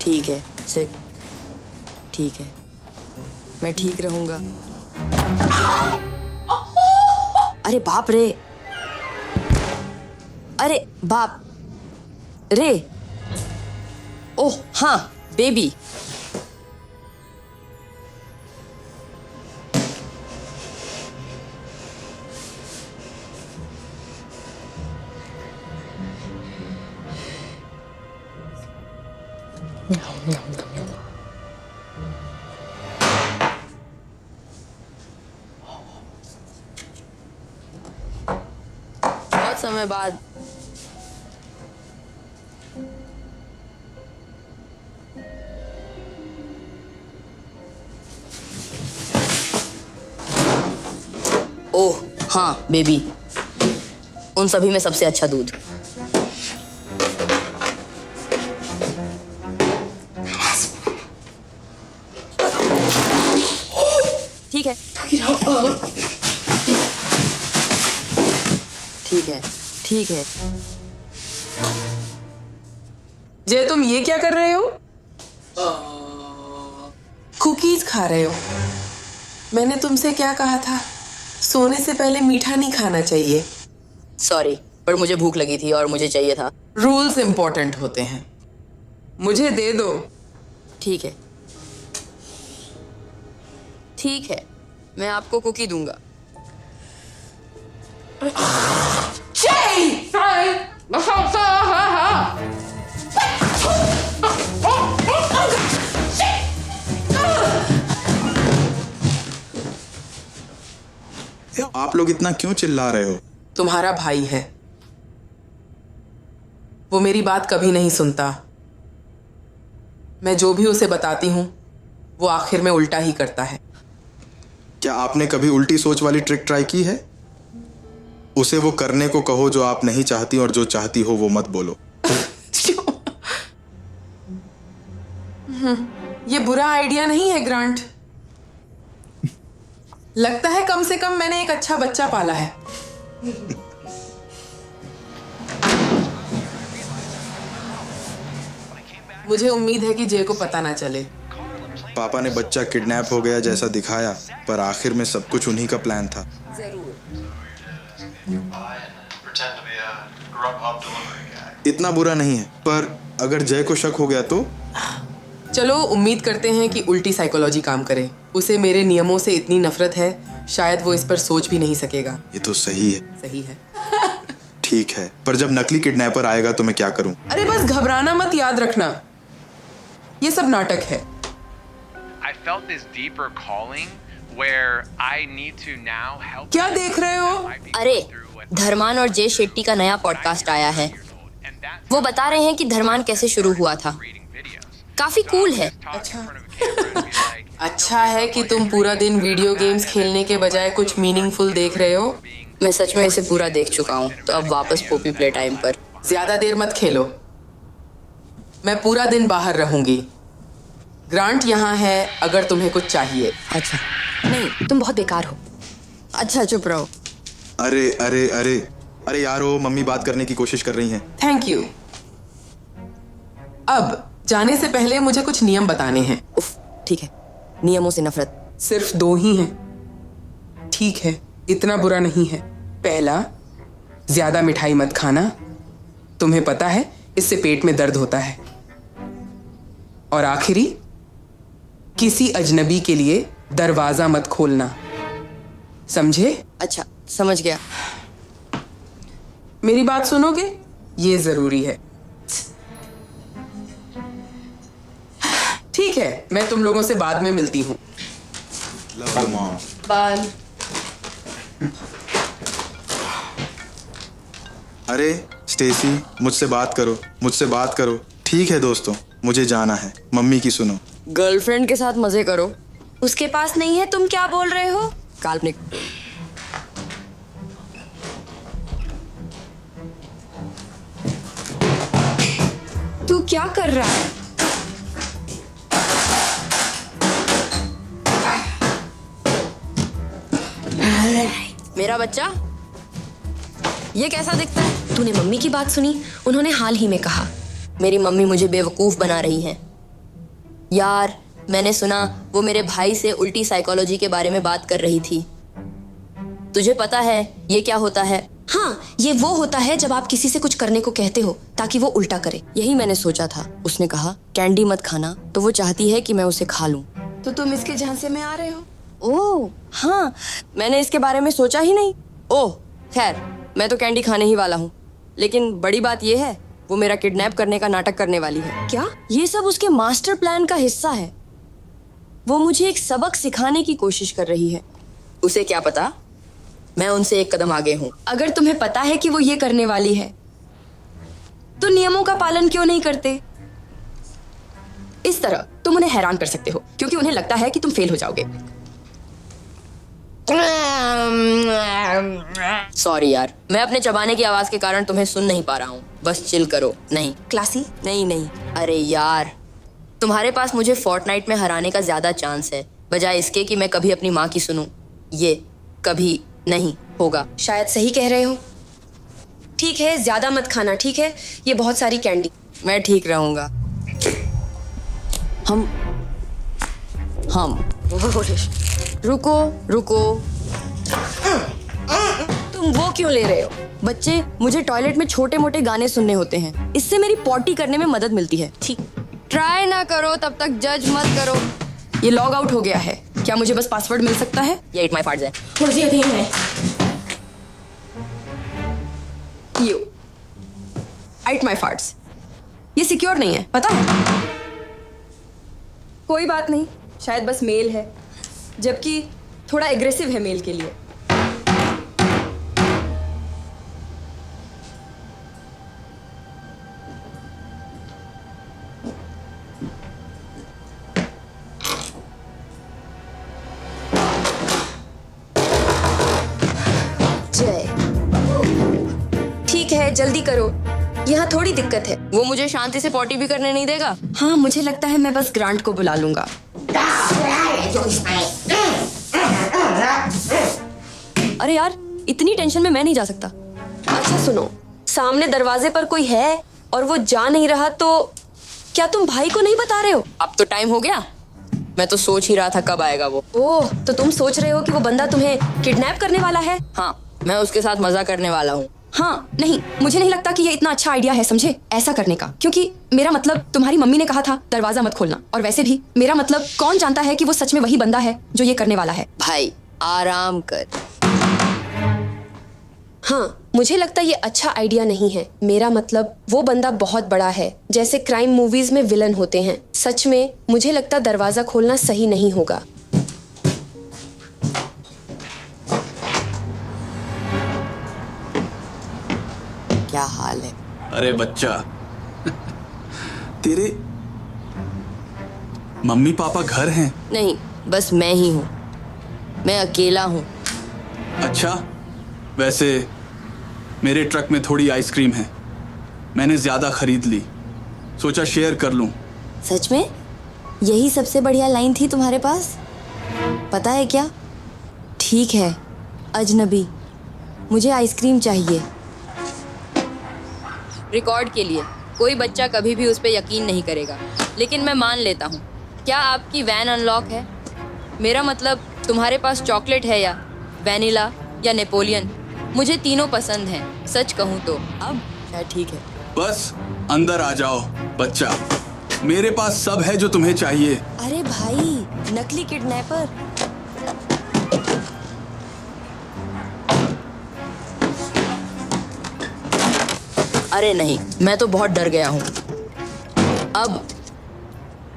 ठीक है सिक, ठीक है, मैं ठीक रहूंगा। अरे बाप रे, अरे बाप रे, ओह हाँ बेबी। बहुत समय बाद ओह हाँ बेबी, उन सभी में सबसे अच्छा दूध। ठीक है ठीक है ठीक है। जय, तुम ये क्या कर रहे हो? कुकीज खा रहे हो। मैंने तुमसे क्या कहा था? सोने से पहले मीठा नहीं खाना चाहिए। सॉरी, पर मुझे भूख लगी थी और मुझे चाहिए था। रूल्स इंपॉर्टेंट होते हैं। मुझे दे दो। ठीक है ठीक है, मैं आपको कुकी दूंगा। आप लोग इतना क्यों चिल्ला रहे हो? तुम्हारा भाई है, वो मेरी बात कभी नहीं सुनता। मैं जो भी उसे बताती हूँ वो आखिर में उल्टा ही करता है। क्या आपने कभी उल्टी सोच वाली ट्रिक ट्राई की है? उसे वो करने को कहो जो आप नहीं चाहती, और जो चाहती हो वो मत बोलो। ये बुरा आइडिया नहीं है ग्रांट। लगता है कम से कम मैंने एक अच्छा बच्चा पाला है। मुझे उम्मीद है कि जय को पता ना चले। पापा ने बच्चा किडनैप हो गया जैसा दिखाया, पर आखिर में सब कुछ उन्हीं का प्लान था। इतना बुरा नहीं है, पर अगर जय को शक हो गया तो? चलो उम्मीद करते हैं कि उल्टी साइकोलॉजी काम करे। उसे मेरे नियमों से इतनी नफरत है, शायद वो इस पर सोच भी नहीं सकेगा। ये तो सही है। सही है। ठीक है, पर जब नकली किडनैपर आएगा तो मैं क्या करूं? अरे बस घबराना मत, याद रखना ये सब नाटक है। I felt this deeper calling where I need to now help. क्या देख रहे हो? अरे धर्मान और जय शेट्टी का नया पॉडकास्ट आया है। वो बता रहे हैं कि धर्मान कैसे शुरू हुआ था। काफी कूल है। अच्छा है कि तुम पूरा दिन वीडियो गेम्स खेलने के बजाय कुछ मीनिंगफुल देख रहे हो। मैं सच में इसे पूरा देख चुका हूँ, तो अब वापस पोपी प्ले टाइम पर। ज्यादा देर मत खेलो, मैं पूरा दिन बाहर रहूंगी। ग्रांट यहाँ है अगर तुम्हें कुछ चाहिए। अच्छा नहीं, तुम बहुत बेकार हो। अच्छा चुप रहो। अरे अरे अरे अरे यारो, मम्मी बात करने की कोशिश कर रही हैं। Thank you. अब जाने से पहले मुझे कुछ नियम बताने हैं। उफ, ठीक है, नियमों से नफरत। सिर्फ 2 ही हैं। ठीक है, इतना बुरा नहीं है। पहला, ज्यादा मिठाई मत खाना। तुम्हें पता है इससे पेट में दर्द होता है। और आखिरी, किसी अजनबी के लिए दरवाजा मत खोलना, समझे? अच्छा समझ गया। मेरी बात सुनोगे? ये जरूरी है। ठीक है, मैं तुम लोगों से बाद में मिलती हूँ। Love you, mom. बाय। अरे स्टेसी, मुझसे बात करो, मुझसे बात करो। ठीक है दोस्तों, मुझे जाना है। मम्मी की सुनो। गर्लफ्रेंड के साथ मजे करो। उसके पास नहीं है, तुम क्या बोल रहे हो? काल्पनिक। तू क्या कर रहा है? मेरा बच्चा ये कैसा दिखता है? तूने मम्मी की बात सुनी? उन्होंने हाल ही में कहा। मेरी मम्मी मुझे बेवकूफ बना रही हैं। यार, मैंने सुना वो मेरे भाई से उल्टी साइकोलॉजी के बारे में बात कर रही थी। तुझे पता है ये क्या होता है? हाँ, ये वो होता है जब आप किसी से कुछ करने को कहते हो ताकि वो उल्टा करे। यही मैंने सोचा था। उसने कहा कैंडी मत खाना, तो वो चाहती है कि मैं उसे खा लूं। तो तुम इसके झांसे में आ रहे हो? ओह हाँ, मैंने इसके बारे में सोचा ही नहीं। ओह खैर, मैं तो कैंडी खाने ही वाला हूँ। लेकिन बड़ी बात यह है, वो मेरा किडनैप करने का नाटक करने वाली है। क्या? ये सब उसके मास्टर प्लान का हिस्सा है। वो मुझे एक सबक सिखाने की कोशिश कर रही है। उसे क्या पता, मैं उनसे एक कदम आगे हूँ। अगर तुम्हें पता है कि वो ये करने वाली है, तो नियमों का पालन क्यों नहीं करते? इस तरह तुम उन्हें हैरान कर सकते हो क्योंकि उन्हें लगता है कि तुम फेल हो जाओगे। सॉरी यार, मैं अपने चबाने की आवाज के कारण तुम्हें सुन नहीं पा रहा हूँ। बस चिल करो। नहीं क्लासी? नहीं। अरे यार, तुम्हारे पास मुझे फोर्टनाइट में हराने का ज्यादा चांस है, बजाय इसके कि मैं कभी अपनी माँ की सुनूं। ये कभी नहीं होगा। शायद सही कह रहे हो। ठीक है, ज्यादा मत खाना, ठीक है? ये बहुत सारी कैंडी। मैं ठीक रहूंगा। हम रुको। तुम वो क्यों ले रहे हो? बच्चे, मुझे टॉयलेट में छोटे मोटे गाने सुनने होते हैं। इससे मेरी पॉटी करने में मदद मिलती है। ठीक। ट्राई ना करो, तब तक जज मत करो। ये लॉग आउट हो गया है। क्या मुझे बस पासवर्ड मिल सकता है? ये इट माय फार्ट्स है। मुझे अभी है। You. Eat my farts. ये सिक्योर नहीं है, पता है? कोई बात नहीं, शायद बस मेल है, जबकि थोड़ा एग्रेसिव है मेल के लिए। जय, ठीक है, जल्दी करो, यहाँ थोड़ी दिक्कत है। वो मुझे शांति से पॉटी भी करने नहीं देगा। हाँ, मुझे लगता है मैं बस ग्रांट को बुला लूंगा। अरे यार, इतनी टेंशन में मैं नहीं जा सकता। अच्छा सुनो, सामने दरवाजे पर कोई है और वो जा नहीं रहा, तो क्या तुम भाई को नहीं बता रहे हो? अब तो टाइम हो गया। मैं तो सोच ही रहा था कब आएगा वो। ओह, तो तुम सोच रहे हो कि वो बंदा तुम्हें किडनैप करने वाला है? हाँ, मैं उसके साथ मजा करने वाला हूँ। हाँ, नहीं, मुझे नहीं लगता कि ये इतना अच्छा आइडिया है, समझे, ऐसा करने का। क्योंकि मेरा मतलब, तुम्हारी मम्मी ने कहा था दरवाजा मत खोलना, और वैसे भी मेरा मतलब, कौन जानता है कि वो सच में वही बंदा है जो ये करने वाला है। भाई आराम कर। हाँ, मुझे लगता ये अच्छा आइडिया नहीं है। मेरा मतलब, वो बंदा बहुत बड़ा है, जैसे क्राइम मूवीज में विलन होते हैं। सच में मुझे लगता दरवाजा खोलना सही नहीं होगा। क्या हाल है? अरे बच्चा, तेरे मम्मी पापा घर हैं? नहीं, बस मैं ही हूँ। मैं अकेला हूँ। अच्छा, वैसे मेरे ट्रक में थोड़ी आइसक्रीम है, मैंने ज्यादा खरीद ली, सोचा शेयर कर लूं। सच में? यही सबसे बढ़िया लाइन थी तुम्हारे पास? पता है क्या? ठीक है अजनबी, मुझे आइसक्रीम चाहिए। रिकॉर्ड के लिए, कोई बच्चा कभी भी उस पर यकीन नहीं करेगा, लेकिन मैं मान लेता हूँ। क्या आपकी वैन अनलॉक है? मेरा मतलब, तुम्हारे पास चॉकलेट है, या वैनिला, या नेपोलियन? मुझे तीनों पसंद हैं। सच कहूँ तो अब शायद ठीक है। बस अंदर आ जाओ बच्चा, मेरे पास सब है जो तुम्हें चाहिए। अरे भाई, नकली किडनैपर। अरे नहीं, मैं तो बहुत डर गया हूँ। अब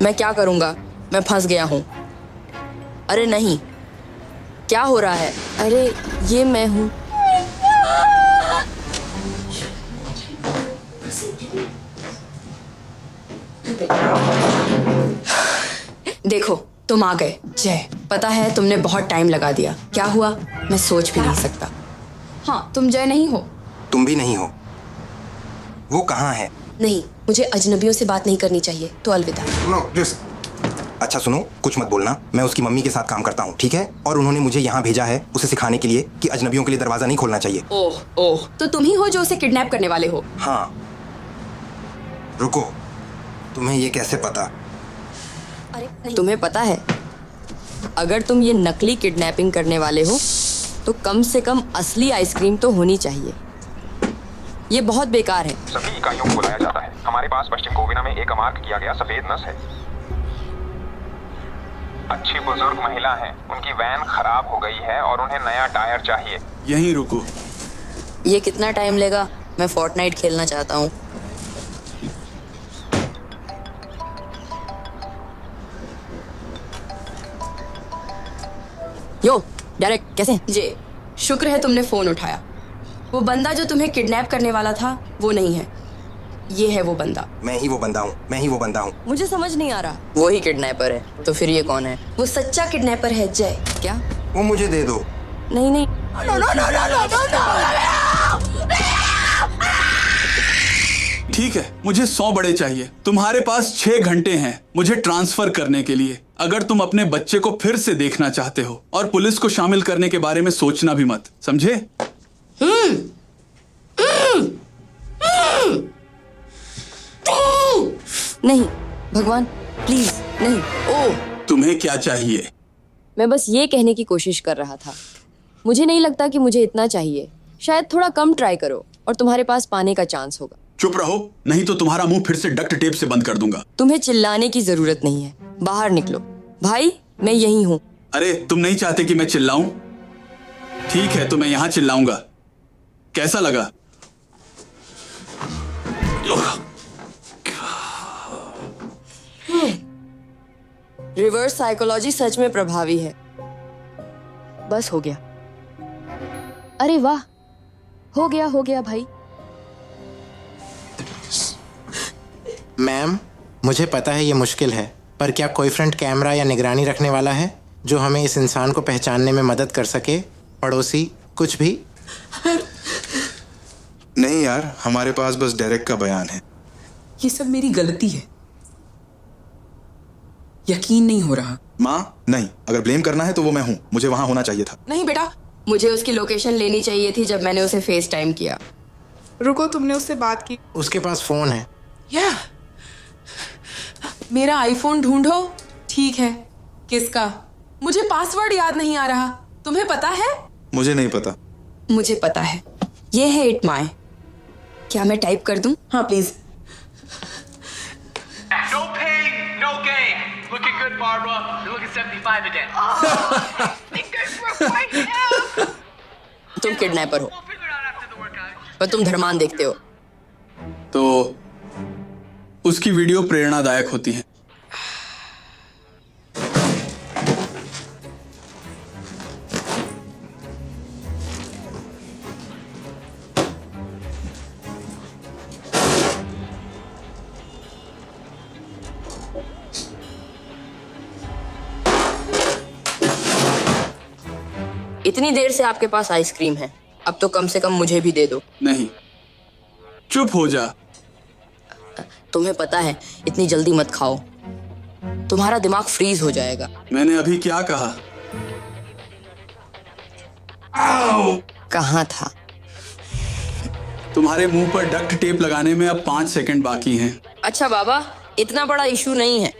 मैं क्या करूँगा? मैं फंस गया हूँ। अरे नहीं, क्या हो रहा है? अरे ये मैं हूँ। देखो, तुम आ गए। जय, पता है तुमने बहुत टाइम लगा दिया। क्या हुआ, मैं सोच भी नहीं सकता। हाँ, तुम जय नहीं हो। तुम भी नहीं हो। वो कहाँ है? नहीं, मुझे अजनबियों से बात नहीं करनी चाहिए, तो अलविदा। नो, जस्ट अच्छा सुनो, कुछ मत बोलना। मैं उसकी मम्मी के साथ काम करता हूँ, ठीक है? और उन्होंने मुझे यहाँ भेजा है उसे सिखाने के लिए कि अजनबियों के लिए दरवाजा नहीं खोलना चाहिए। ओह ओह, तो तुम ही हो जो उसे किडनैप करने वाले हो? हाँ। रुको, तुम्हें ये कैसे पता? अरे तुम्हें पता है, अगर तुम ये नकली किडनैपिंग करने वाले हो तो कम से कम असली आइसक्रीम तो होनी चाहिए। ये बहुत बेकार है। सभी इकाइयों को बुलाया जाता है। हमारे पास पश्चिम कोविना में एक मार्क किया गया सफेद नस है। अच्छी बुजुर्ग महिला है, उनकी वैन खराब हो गई है और उन्हें नया टायर चाहिए। यहीं रुको। ये कितना टाइम लेगा? मैं फोर्टनाइट खेलना चाहता हूँ। यो डायरेक्ट कैसे? जे, शुक्र है तुमने फोन उठाया। वो बंदा जो तुम्हें किडनैप करने वाला था वो नहीं है, ये है वो बंदा। मैं ही वो बंदा हूँ, मैं ही वो बंदा हूँ। मुझे समझ नहीं आ रहा। वो ही किडनैपर है, तो फिर ये कौन है? वो सच्चा किडनैपर है जय। क्या? वो मुझे दे दो। नहीं नहीं, ठीक है, मुझे 100 बड़े चाहिए। तुम्हारे पास 6 घंटे हैं मुझे ट्रांसफर करने के लिए। अगर तुम अपने बच्चे को फिर से देखना चाहते हो, और पुलिस को शामिल करने के बारे में सोचना भी मत, समझे? नहीं भगवान प्लीज नहीं। ओह, तुम्हें क्या चाहिए? मैं बस ये कहने की कोशिश कर रहा था। मुझे नहीं लगता कि मुझे इतना चाहिए। शायद थोड़ा कम ट्राई करो और तुम्हारे पास पाने का चांस होगा। चुप रहो, नहीं तो तुम्हारा मुंह फिर से डक्ट टेप से बंद कर दूंगा। तुम्हें चिल्लाने की जरूरत नहीं है, बाहर निकलो। भाई मैं यही हूँ। अरे तुम नहीं चाहते कि मैं चिल्लाऊं? ठीक है, तो मैं यहां चिल्लाऊंगा। कैसा लगा? रिवर्स साइकोलॉजी सच में प्रभावी है। बस हो गया। अरे वाह, हो गया भाई। मैम, मुझे पता है ये मुश्किल है, पर क्या कोई फ्रंट कैमरा या निगरानी रखने वाला है जो हमें इस इंसान को पहचानने में मदद कर सके? पड़ोसी, कुछ भी? नहीं यार, हमारे पास बस डायरेक्ट का बयान है। ये सब मेरी गलती है, यकीन नहीं हो रहा। माँ नहीं, अगर ब्लेम करना है तो वो मैं हूँ, मुझे वहां होना चाहिए था। नहीं बेटा, मुझे उसकी लोकेशन लेनी चाहिए थी जब मैंने उसे फेस टाइम किया। रुको, तुमने उससे बात की? उसके पास फोन है। या मेरा आईफोन ढूंढो। ठीक है, किसका? मुझे पासवर्ड याद नहीं आ रहा। तुम्हें पता है? मुझे नहीं पता। मुझे पता है, ये है इट माय। क्या मैं टाइप कर दूं? हाँ please. No pain, no gain. Looking good, Barbara. You're looking 75 again. तुम किडनैपर हो, We'll figure it out after the workout. पर तुम धर्मान देखते हो। तो उसकी वीडियो प्रेरणादायक होती है। इतनी देर से आपके पास आइसक्रीम है, अब तो कम से कम मुझे भी दे दो। नहीं, चुप हो जा। तुम्हें पता है, इतनी जल्दी मत खाओ, तुम्हारा दिमाग फ्रीज हो जाएगा। मैंने अभी क्या कहा? कहाँ था? तुम्हारे मुंह पर डक्ट टेप लगाने में अब 5 सेकंड बाकी हैं। अच्छा बाबा, इतना बड़ा इशू नहीं है।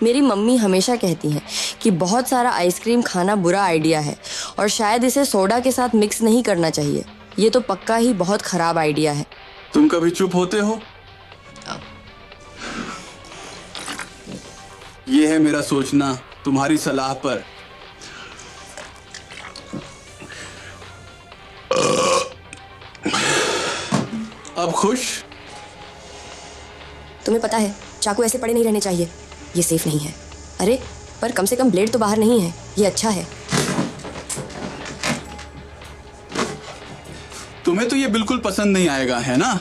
मेरी मम्मी हमेशा कहती हैं कि बहुत सारा आइसक्रीम खाना बुरा आइडिया है और शायद इसे सोडा के साथ मिक्स नहीं करना चाहिए। ये तो पक्का ही बहुत खराब आइडिया है। तुम कभी चुप होते हो? ये है मेरा सोचना तुम्हारी सलाह पर। अब खुश? तुम्हें पता है, चाकू ऐसे पड़े नहीं रहने चाहिए, ये सेफ नहीं है। अरे पर कम से कम ब्लेड तो बाहर नहीं है, ये अच्छा है। तुम्हें तो ये बिल्कुल पसंद नहीं आएगा, है ना?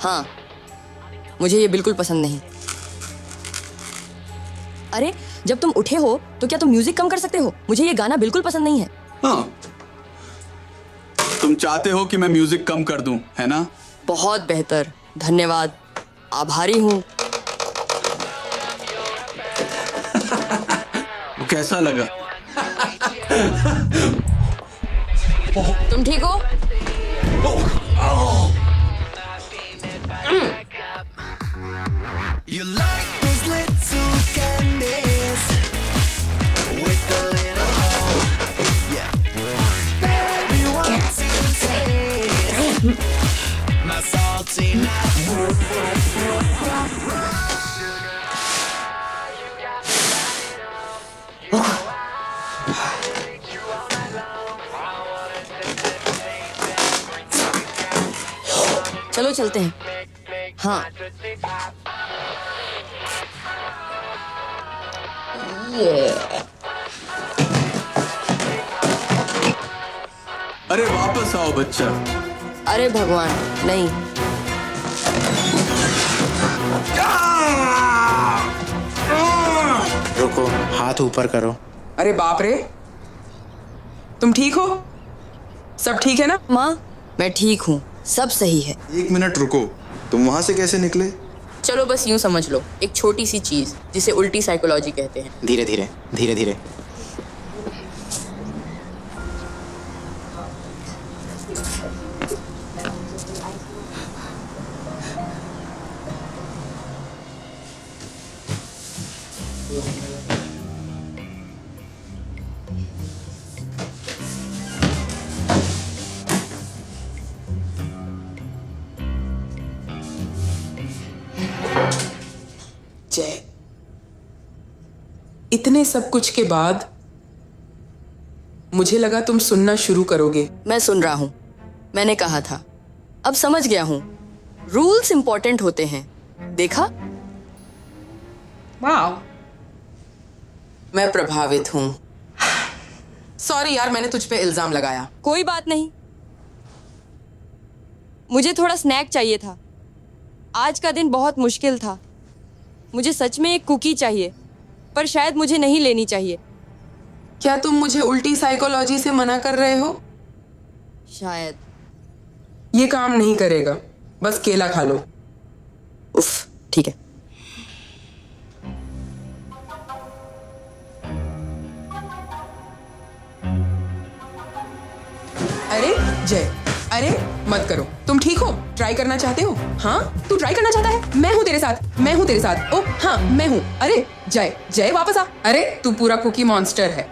हाँ, मुझे ये बिल्कुल पसंद नहीं। अरे जब तुम उठे हो तो क्या तुम म्यूजिक कम कर सकते हो? मुझे ये गाना बिल्कुल पसंद नहीं है। हाँ, तुम चाहते हो कि मैं म्यूजिक कम कर दूं, है ना? बहुत बेहतर, धन्यवाद, आभारी हूँ। कैसा लगा? तुम ठीक हो? चलो चलते हैं। हाँ, अरे वापस आओ बच्चा। अरे भगवान, नहीं। रुको, हाथ ऊपर करो। अरे बाप रे, तुम ठीक हो? सब ठीक है ना? माँ, मैं ठीक हूँ, सब सही है। 1 मिनट रुको, तुम वहां से कैसे निकले? चलो बस यूं समझ लो, एक छोटी सी चीज जिसे उल्टी साइकोलॉजी कहते हैं। धीरे धीरे, धीरे धीरे। जय, इतने सब कुछ के बाद मुझे लगा तुम सुनना शुरू करोगे। मैं सुन रहा हूँ, मैंने कहा था, अब समझ गया हूँ, रूल्स इंपॉर्टेंट होते हैं, देखा? वाह, मैं प्रभावित हूँ। सॉरी यार, मैंने तुझ पे इल्जाम लगाया। कोई बात नहीं, मुझे थोड़ा स्नैक चाहिए था, आज का दिन बहुत मुश्किल था। मुझे सच में एक कुकी चाहिए, पर शायद मुझे नहीं लेनी चाहिए। क्या तुम मुझे उल्टी साइकोलॉजी से मना कर रहे हो? शायद। ये काम नहीं करेगा, बस केला खा लो। उफ, ठीक है। अरे जय, अरे मत करो, तुम ठीक हो? ट्राई करना चाहते हो? हाँ, तू ट्राई करना चाहता है? मैं हूँ तेरे साथ, मैं हूँ तेरे साथ। ओ हाँ, मैं हूँ। अरे जय, जय वापस आ। अरे तू पूरा कुकी मॉन्स्टर है।